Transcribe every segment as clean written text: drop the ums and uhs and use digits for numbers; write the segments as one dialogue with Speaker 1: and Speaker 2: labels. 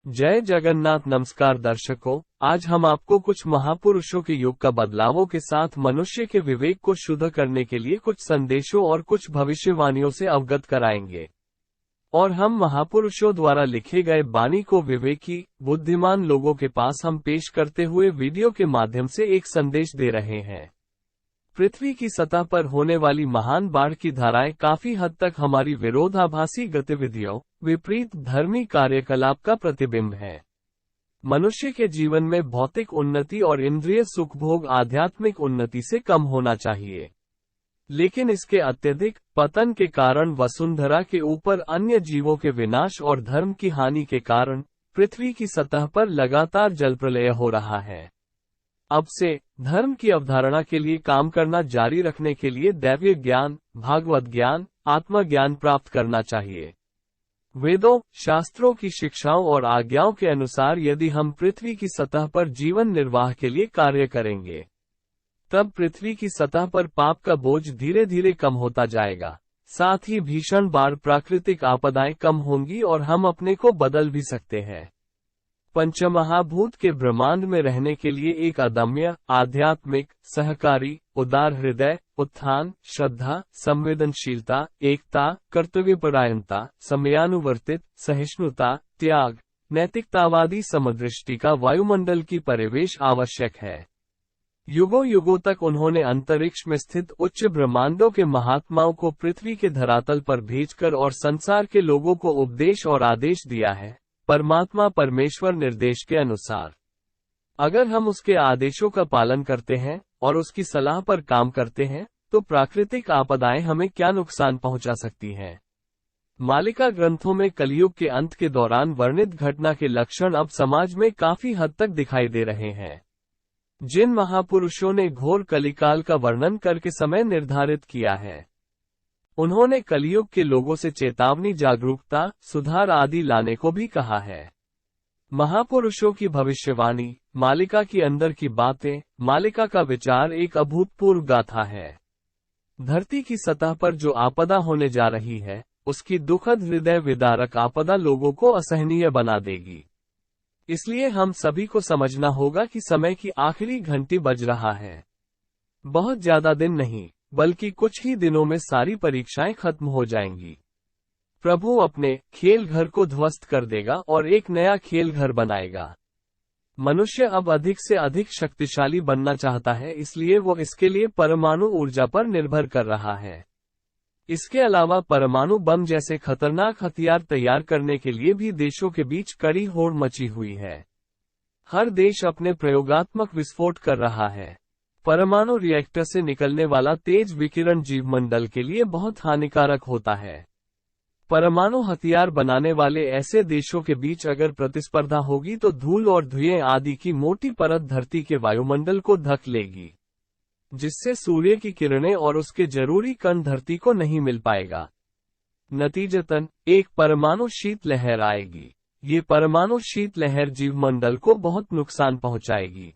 Speaker 1: जय जगन्नाथ। नमस्कार दर्शकों, आज हम आपको कुछ महापुरुषों के युग का बदलावों के साथ मनुष्य के विवेक को शुद्ध करने के लिए कुछ संदेशों और कुछ भविष्यवाणियों से अवगत कराएंगे। और हम महापुरुषों द्वारा लिखे गए वाणी को विवेकी, बुद्धिमान लोगों के पास हम पेश करते हुए वीडियो के माध्यम से एक संदेश दे रहे हैं। पृथ्वी की सतह पर होने वाली महान बाढ़ की धाराएं काफी हद तक हमारी विरोधाभासी गतिविधियों, विपरीत धर्मी कार्यकलाप का प्रतिबिंब है। मनुष्य के जीवन में भौतिक उन्नति और इंद्रिय सुखभोग आध्यात्मिक उन्नति से कम होना चाहिए, लेकिन इसके अत्यधिक पतन के कारण वसुंधरा के ऊपर अन्य जीवों के विनाश और धर्म की हानि के कारण पृथ्वी की सतह पर लगातार जलप्रलय हो रहा है। अब से धर्म की अवधारणा के लिए काम करना जारी रखने के लिए दैवीय ज्ञान, भागवत ज्ञान, आत्मज्ञान प्राप्त करना चाहिए। वेदों, शास्त्रों की शिक्षाओं और आज्ञाओं के अनुसार यदि हम पृथ्वी की सतह पर जीवन निर्वाह के लिए कार्य करेंगे, तब पृथ्वी की सतह पर पाप का बोझ धीरे धीरे कम होता जाएगा। साथ ही भीषण बाढ़, प्राकृतिक आपदाएं कम होंगी और हम अपने को बदल भी सकते हैं। पंचमहाभूत के ब्रह्मांड में रहने के लिए एक अदम्य, आध्यात्मिक, सहकारी, उदार हृदय, उत्थान, श्रद्धा, संवेदनशीलता, एकता, कर्तव्यपरायणता, समयानुवर्तित, सहिष्णुता, त्याग, नैतिकतावादी समदृष्टि का वायुमंडल की परिवेश आवश्यक है। युगों युगों तक उन्होंने अंतरिक्ष में स्थित उच्च ब्रह्मांडों के महात्माओं को पृथ्वी के धरातल पर भेजकर और संसार के लोगों को उपदेश और आदेश दिया है, परमात्मा परमेश्वर निर्देश के अनुसार। अगर हम उसके आदेशों का पालन करते हैं और उसकी सलाह पर काम करते हैं, तो प्राकृतिक आपदाएं हमें क्या नुकसान पहुंचा सकती हैं। मालिका ग्रंथों में कलयुग के अंत के दौरान वर्णित घटना के लक्षण अब समाज में काफी हद तक दिखाई दे रहे हैं। जिन महापुरुषों ने घोर कलिकाल का वर्णन करके समय निर्धारित किया है, उन्होंने कलयुग के लोगों से चेतावनी, जागरूकता, सुधार आदि लाने को भी कहा है। महापुरुषों की भविष्यवाणी, मालिका की अंदर की बातें, मालिका का विचार एक अभूतपूर्व गाथा है। धरती की सतह पर जो आपदा होने जा रही है, उसकी दुखद हृदय विदारक आपदा लोगों को असहनीय बना देगी। इसलिए हम सभी को समझना होगा कि समय की आखिरी घंटी बज रहा है। बहुत ज्यादा दिन नहीं, बल्कि कुछ ही दिनों में सारी परीक्षाएं खत्म हो जाएंगी। प्रभु अपने खेल घर को ध्वस्त कर देगा और एक नया खेल घर बनाएगा। मनुष्य अब अधिक से अधिक शक्तिशाली बनना चाहता है, इसलिए वो इसके लिए परमाणु ऊर्जा पर निर्भर कर रहा है। इसके अलावा परमाणु बम जैसे खतरनाक हथियार तैयार करने के लिए भी देशों के बीच कड़ी होड़ मची हुई है। हर देश अपने प्रयोगात्मक विस्फोट कर रहा है। परमाणु रिएक्टर से निकलने वाला तेज विकिरण जीवमंडल के लिए बहुत हानिकारक होता है। परमाणु हथियार बनाने वाले ऐसे देशों के बीच अगर प्रतिस्पर्धा होगी तो धूल और धुएं आदि की मोटी परत धरती के वायुमंडल को ढक लेगी, जिससे सूर्य की किरणें और उसके जरूरी कण धरती को नहीं मिल पाएगा। नतीजतन एक परमाणु शीतलहर आएगी। ये परमाणु शीतलहर जीवमंडल को बहुत नुकसान पहुंचाएगी।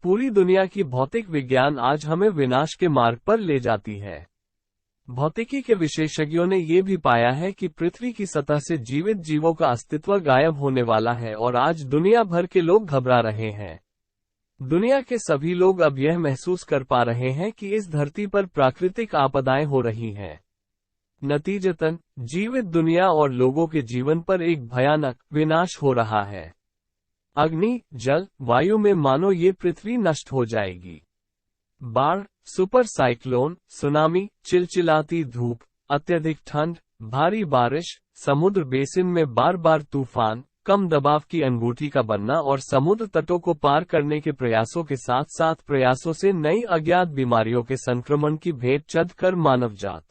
Speaker 1: पूरी दुनिया की भौतिक विज्ञान आज हमें विनाश के मार्ग पर ले जाती है। भौतिकी के विशेषज्ञों ने यह भी पाया है कि पृथ्वी की सतह से जीवित जीवों का अस्तित्व गायब होने वाला है और आज दुनिया भर के लोग घबरा रहे हैं। दुनिया के सभी लोग अब यह महसूस कर पा रहे हैं कि इस धरती पर प्राकृतिक आपदाएं हो रही हैं। नतीजतन जीवित दुनिया और लोगों के जीवन पर एक भयानक विनाश हो रहा है। अग्नि, जल, वायु में मानो ये पृथ्वी नष्ट हो जाएगी। बाढ़, सुपर साइक्लोन, सुनामी, चिलचिलाती धूप, अत्यधिक ठंड, भारी बारिश, समुद्र बेसिन में बार बार तूफान, कम दबाव की अंगूठी का बनना और समुद्र तटों को पार करने के प्रयासों के साथ साथ प्रयासों से नई अज्ञात बीमारियों के संक्रमण की भेंट चढ़ कर मानव जात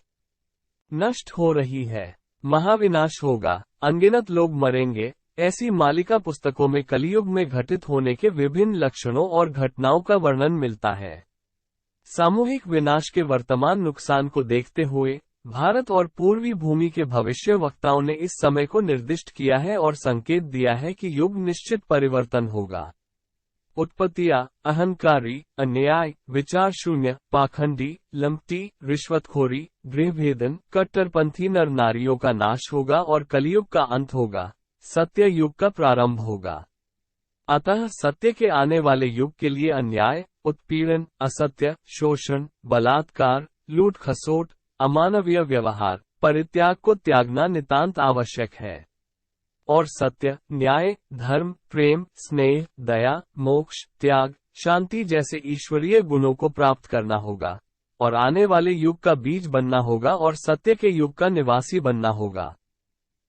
Speaker 1: नष्ट हो रही है। महाविनाश होगा, अनगिनत लोग मरेंगे। ऐसी मालिका पुस्तकों में कलयुग में घटित होने के विभिन्न लक्षणों और घटनाओं का वर्णन मिलता है। सामूहिक विनाश के वर्तमान नुकसान को देखते हुए भारत और पूर्वी भूमि के भविष्य वक्ताओं ने इस समय को निर्दिष्ट किया है और संकेत दिया है कि युग निश्चित परिवर्तन होगा। उत्पत्तियां, अहंकारी, अन्याय, विचार शून्य, पाखंडी, लंपटी, रिश्वतखोरी, गृहभेदन, कट्टरपंथी नर नारियों का नाश होगा और कलयुग का अंत होगा। सत्य युग का प्रारंभ होगा। अतः सत्य के आने वाले युग के लिए अन्याय, उत्पीड़न, असत्य, शोषण, बलात्कार, लूट खसोट, अमानवीय व्यवहार, परित्याग को त्यागना नितांत आवश्यक है और सत्य, न्याय, धर्म, प्रेम, स्नेह, दया, मोक्ष, त्याग, शांति जैसे ईश्वरीय गुणों को प्राप्त करना होगा और आने वाले युग का बीज बनना होगा और सत्य के युग का निवासी बनना होगा।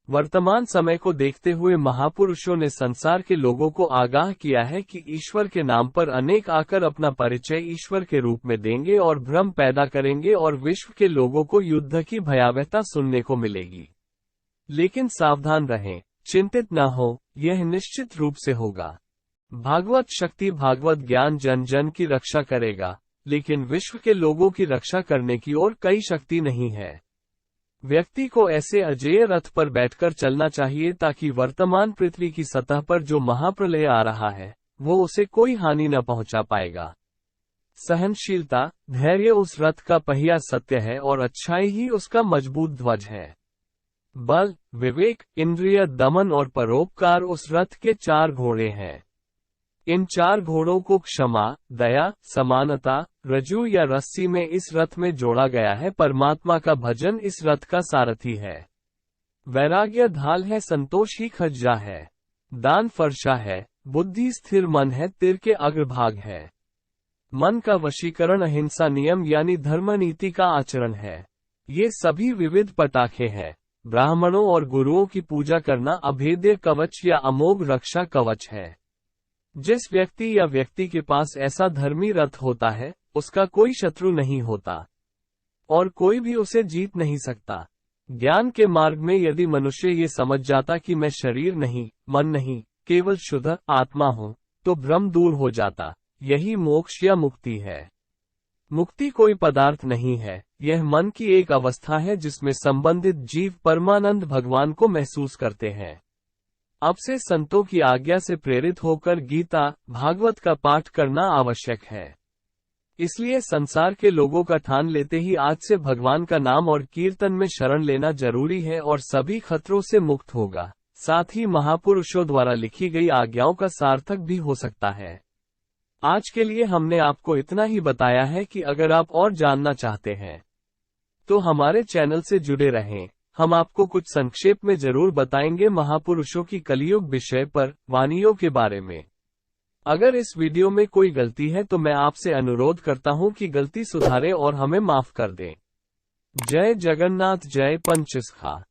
Speaker 1: वर्तमान समय को देखते हुए महापुरुषों ने संसार के लोगों को आगाह किया है कि ईश्वर के नाम पर अनेक आकर अपना परिचय ईश्वर के रूप में देंगे और भ्रम पैदा करेंगे और विश्व के लोगों को युद्ध की भयावहता सुनने को मिलेगी। लेकिन सावधान रहें, चिंतित न हो, यह निश्चित रूप से होगा। भागवत शक्ति, भागवत ज्ञान जन जन की रक्षा करेगा, लेकिन विश्व के लोगों की रक्षा करने की और कई शक्ति नहीं है। व्यक्ति को ऐसे अजेय रथ पर बैठकर चलना चाहिए ताकि वर्तमान पृथ्वी की सतह पर जो महाप्रलय आ रहा है वो उसे कोई हानि न पहुंचा पाएगा। सहनशीलता, धैर्य उस रथ का पहिया सत्य है और अच्छाई ही उसका मजबूत ध्वज है। बल, विवेक, इंद्रिय दमन और परोपकार उस रथ के 4 घोड़े हैं। इन 4 घोड़ों को क्षमा, दया, समानता, रज्जू या रस्सी में इस रथ में जोड़ा गया है। परमात्मा का भजन इस रथ का सारथी है। वैराग्य ढाल है, संतोष ही खज्जा है। दान फरसा है, बुद्धि स्थिर मन है, तिर के अग्रभाग है। मन का वशीकरण अहिंसा नियम यानी धर्म नीति का आचरण है। ये सभी विविध पटाखे हैं। ब्राह्मणों और गुरुओं की पूजा करना अभेद्य कवच या अमोघ रक्षा कवच है। जिस व्यक्ति या व्यक्ति के पास ऐसा धर्मी रथ होता है उसका कोई शत्रु नहीं होता और कोई भी उसे जीत नहीं सकता। ज्ञान के मार्ग में यदि मनुष्य ये समझ जाता कि मैं शरीर नहीं, मन नहीं, केवल शुद्ध आत्मा हूँ, तो भ्रम दूर हो जाता। यही मोक्ष या मुक्ति है। मुक्ति कोई पदार्थ नहीं है, यह मन की एक अवस्था है जिसमें संबंधित जीव परमानंद भगवान को महसूस करते हैं। अब से संतों की आज्ञा से प्रेरित होकर गीता, भागवत का पाठ करना आवश्यक है। इसलिए संसार के लोगों का ठान लेते ही आज से भगवान का नाम और कीर्तन में शरण लेना जरूरी है और सभी खतरों से मुक्त होगा। साथ ही महापुरुषों द्वारा लिखी गई आज्ञाओं का सार्थक भी हो सकता है। आज के लिए हमने आपको इतना ही बताया है कि अगर आप और जानना चाहते हैं तो हमारे चैनल से जुड़े रहें। हम आपको कुछ संक्षेप में जरूर बताएंगे महापुरुषों की कलियुग विषय पर वाणियों के बारे में। अगर इस वीडियो में कोई गलती है तो मैं आपसे अनुरोध करता हूं कि गलती सुधारें और हमें माफ कर दें। जय जगन्नाथ, जय पंचसखा।